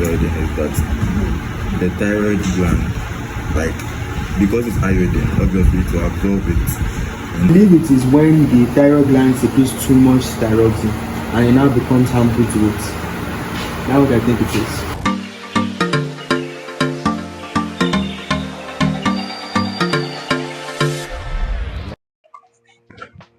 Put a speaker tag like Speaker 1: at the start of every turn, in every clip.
Speaker 1: iodine is that the thyroid gland, like, because it's iodine, obviously to absorb it.
Speaker 2: I believe it is when the thyroid gland secretes too much thyroxine and it now becomes harmful to it. That's what I think it is.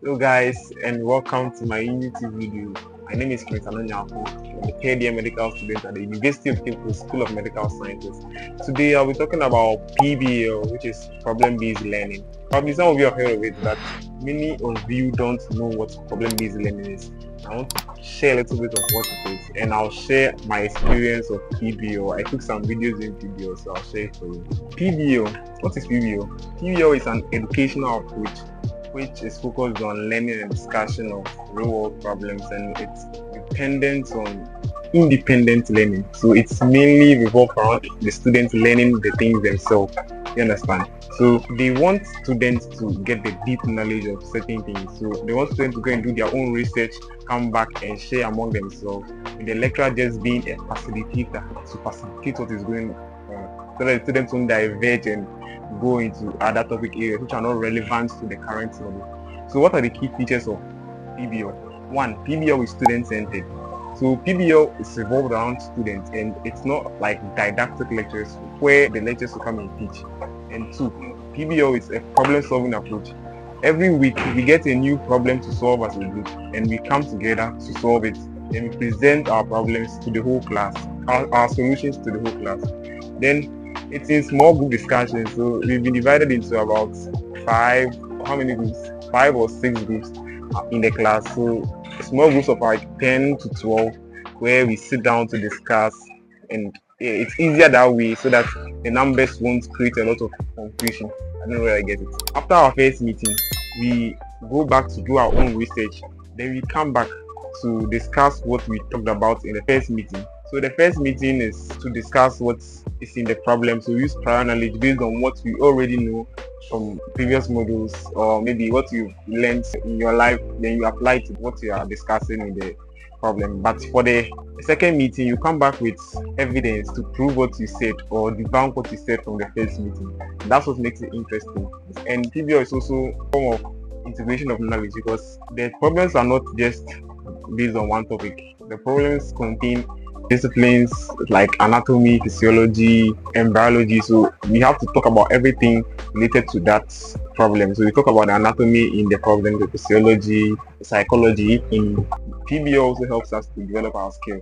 Speaker 3: Hello guys, and welcome to my Unity video. My name is Chris. I'm a third year medical student at the University of Cape Coast School of Medical Sciences. Today I'll be talking about PBL, which is problem-based learning. Probably some of you have heard of it, but many of you don't know what problem-based learning is. I want to share a little bit of what it is, and I'll share my experience of PBL. I took some videos in PBL, so I'll share it for you. PBL, what is PBL? PBL is an educational approach which is focused on learning and discussion of real-world problems, and it's dependent on independent learning. So it's mainly revolved around the students learning the things themselves. You understand? So they want students to get the deep knowledge of certain things. So they want students to go and do their own research, come back and share among themselves. And the lecturer just being a facilitator to facilitate what is going on, so that the students won't diverge and go into other topic areas which are not relevant to the current model. So what are the key features of PBL? One, PBL is student-centered. So PBL is revolved around students, and it's not like didactic lectures where the lecturers will come and teach. And two, PBL is a problem-solving approach. Every week we get a new problem to solve as a group, and we come together to solve it, and we present our problems to the whole class, our solutions to the whole class. Then it's in small group discussions, so we've been divided into about five or six groups in the class. So small groups of like 10 to 12 where we sit down to discuss, and it's easier that way so that the numbers won't create a lot of confusion. I don't know where I get it. After our first meeting, we go back to do our own research, then we come back to discuss what we talked about in the first meeting. So the first meeting is to discuss what is in the problem. So we use prior knowledge based on what we already know from previous modules, or maybe what you've learned in your life, then you apply to what you are discussing in the problem. But for the second meeting, you come back with evidence to prove what you said or debunk what you said from the first meeting. That's what makes it interesting. And PBL is also a form of integration of knowledge, because the problems are not just based on one topic. The problems contain disciplines like anatomy, physiology, and biology. So we have to talk about everything related to that problem. So we talk about the anatomy in the problem, the physiology, the psychology. In PBL also helps us to develop our skill.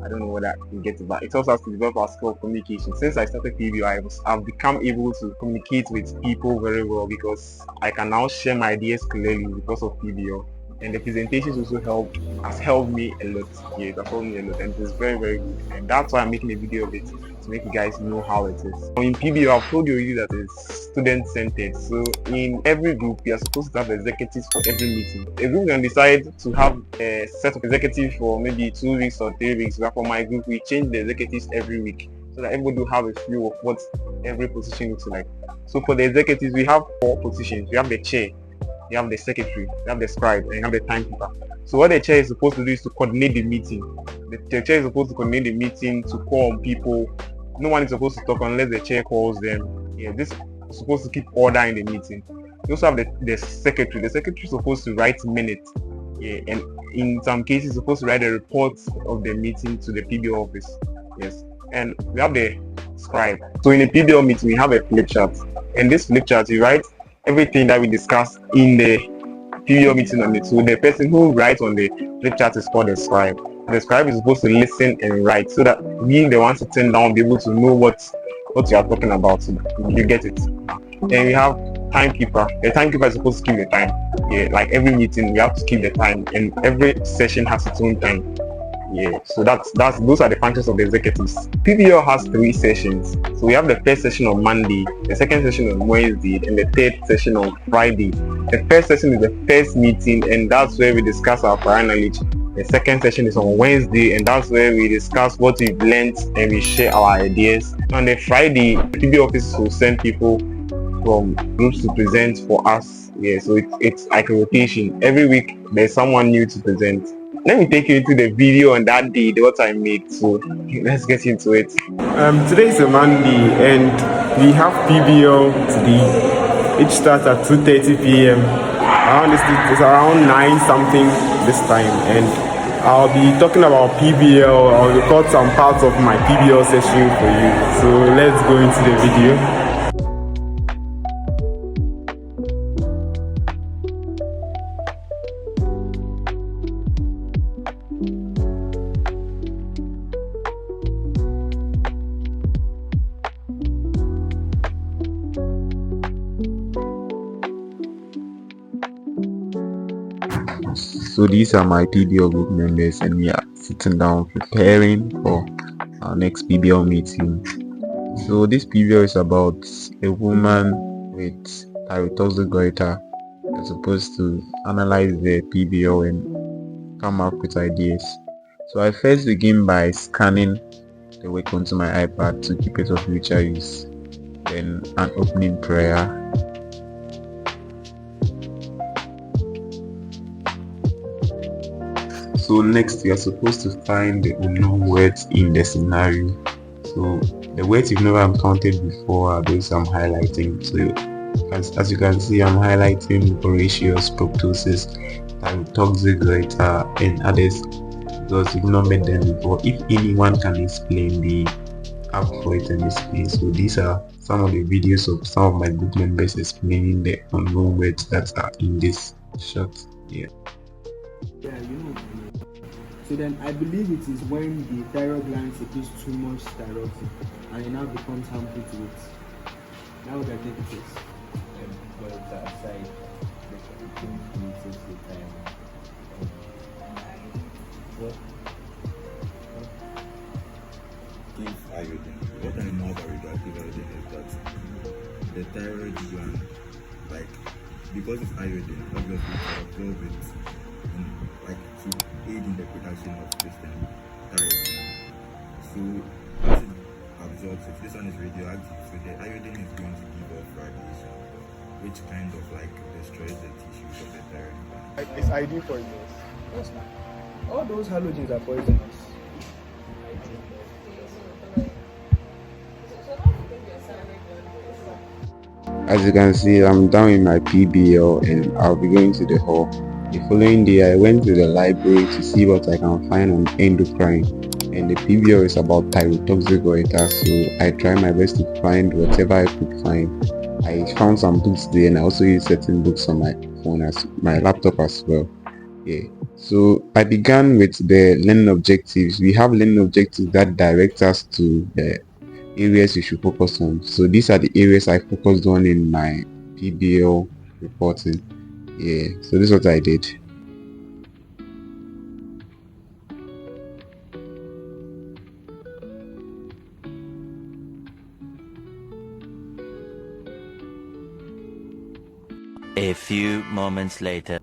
Speaker 3: I don't know whether you get it, but it helps us to develop our skill of communication. Since I started PBL, I've become able to communicate with people very well, because I can now share my ideas clearly because of PBL. And the presentations also has helped me a lot. Yeah, it has helped me a lot, and it's very, very good. And that's why I'm making a video of it, to make you guys know how it is. In PBL, I've told you already that it's student-centered. So in every group, we are supposed to have executives for every meeting. A group can decide to have a set of executives for maybe 2 weeks or 3 weeks. But for my group, we change the executives every week, so that everybody will have a feel of what every position looks like. So for the executives, we have 4 positions. We have the chair, you have the secretary, you have the scribe, and you have the timekeeper. So what the chair is supposed to do is to coordinate the meeting. The chair is supposed to coordinate the meeting, to call on people. No one is supposed to talk unless the chair calls them. Yeah, this is supposed to keep order in the meeting. You also have the secretary. The secretary is supposed to write minutes. Yeah, and in some cases, supposed to write a report of the meeting to the PBL office. Yes, and we have the scribe. So in a PBL meeting, we have a flip chart. And this flip chart, you write everything that we discuss in the PBL meeting on it. So the person who writes on the flip chart is called the scribe. The scribe is supposed to listen and write, so that we, the ones sitting down, be able to know what you are talking about. So you get it. Then we have timekeeper. The timekeeper is supposed to keep the time. Yeah, like every meeting we have to keep the time, and every session has its own time. Yeah, so those are the functions of the executives. PBL has 3 sessions. So we have the first session on Monday, the second session on Wednesday, and the third session on Friday. The first session is the first meeting, and that's where we discuss our prior knowledge. The second session is on Wednesday, and that's where we discuss what we've learned and we share our ideas. On the Friday, PBL offices will send people from groups to present for us. Yeah, so it's like a rotation. Every week there's someone new to present. let me take you into the video on that day, what I made. So let's get into it. Today is a Monday and we have PBL today. It starts at 2:30 p.m. It's around 9 something this time, and I'll be talking about PBL. I'll record some parts of my PBL session for you. So let's go into the video. So these are my PBL group members, and we are sitting down preparing for our next PBL meeting. So this PBL is about a woman with thyrotoxic goiter. We're supposed to analyze the PBL and come up with ideas. So I first begin by scanning the work onto my iPad to keep it of future use. Then an opening prayer. So next we are supposed to find the unknown words in the scenario. So the words you've never encountered before are those I'm highlighting. So as you can see, I'm highlighting voracious, proptosis, thyrotoxic goiter, and others because you've not met them before. If anyone can explain, be up for it in this place. So these are some of the videos of some of my group members explaining the unknown words that are in this shot here.
Speaker 2: Yeah, so then I believe it is when the thyroid gland secretes too much thyroxine and it now becomes harmful to it. Now what I think it is.
Speaker 4: But aside,
Speaker 1: If iodine, what I know about radioactive iodine is that the thyroid gland, like, because it's iodine, obviously to absorb it, like to aid in the production of this thyroid. So as it absorbs it, this one is radioactive, so the iodine is going to give off radiation, which kind of like destroys the tissues of the thyroid gland.
Speaker 2: It's ideal for this. What's that? All those halogens are poisonous.
Speaker 5: As you can see, I'm down in my PBL and I'll be going to the hall. The following day, I went to the library to see what I can find on endocrine, and the PBL is about thyrotoxic goiter, so I tried my best to find whatever I could find. I found some books there, and I also used certain books on my phone as my laptop as well. Yeah. So I began with the learning objectives. We have learning objectives that direct us to the areas you should focus on. So these are the areas I focused on in my PBL reporting. Yeah, so this is what I did.
Speaker 4: A few moments later.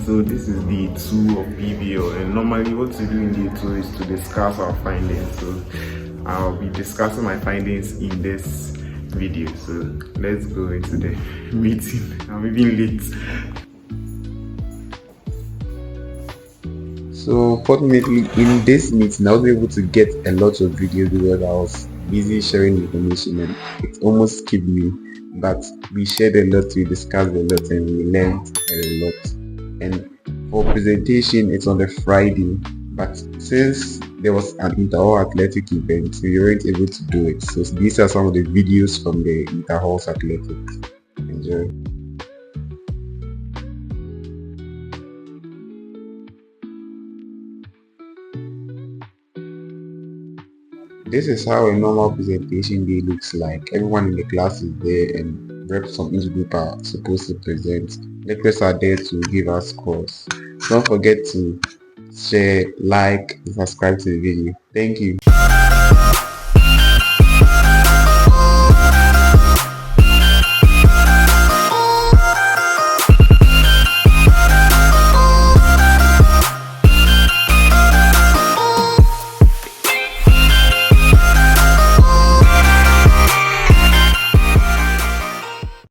Speaker 3: So this is day 2 of PBL, and normally what we do in day 2 is to discuss our findings. So I'll be discussing my findings in this video. So let's go into the meeting. I'm even late.
Speaker 5: So fortunately, in this meeting, I was able to get a lot of videos because I was busy sharing information and it almost skipped me. But we shared a lot, we discussed a lot, and we learned a lot. And for presentation, it's on a Friday. But since there was an inter-hall athletic event, we weren't able to do it. So these are some of the videos from the inter-hall athletics. Enjoy. This is how a normal presentation day looks like. Everyone in the class is there and reps from each group are supposed to present. Lecturers are there to give us scores. Don't forget to share, like, and subscribe to the video. Thank you.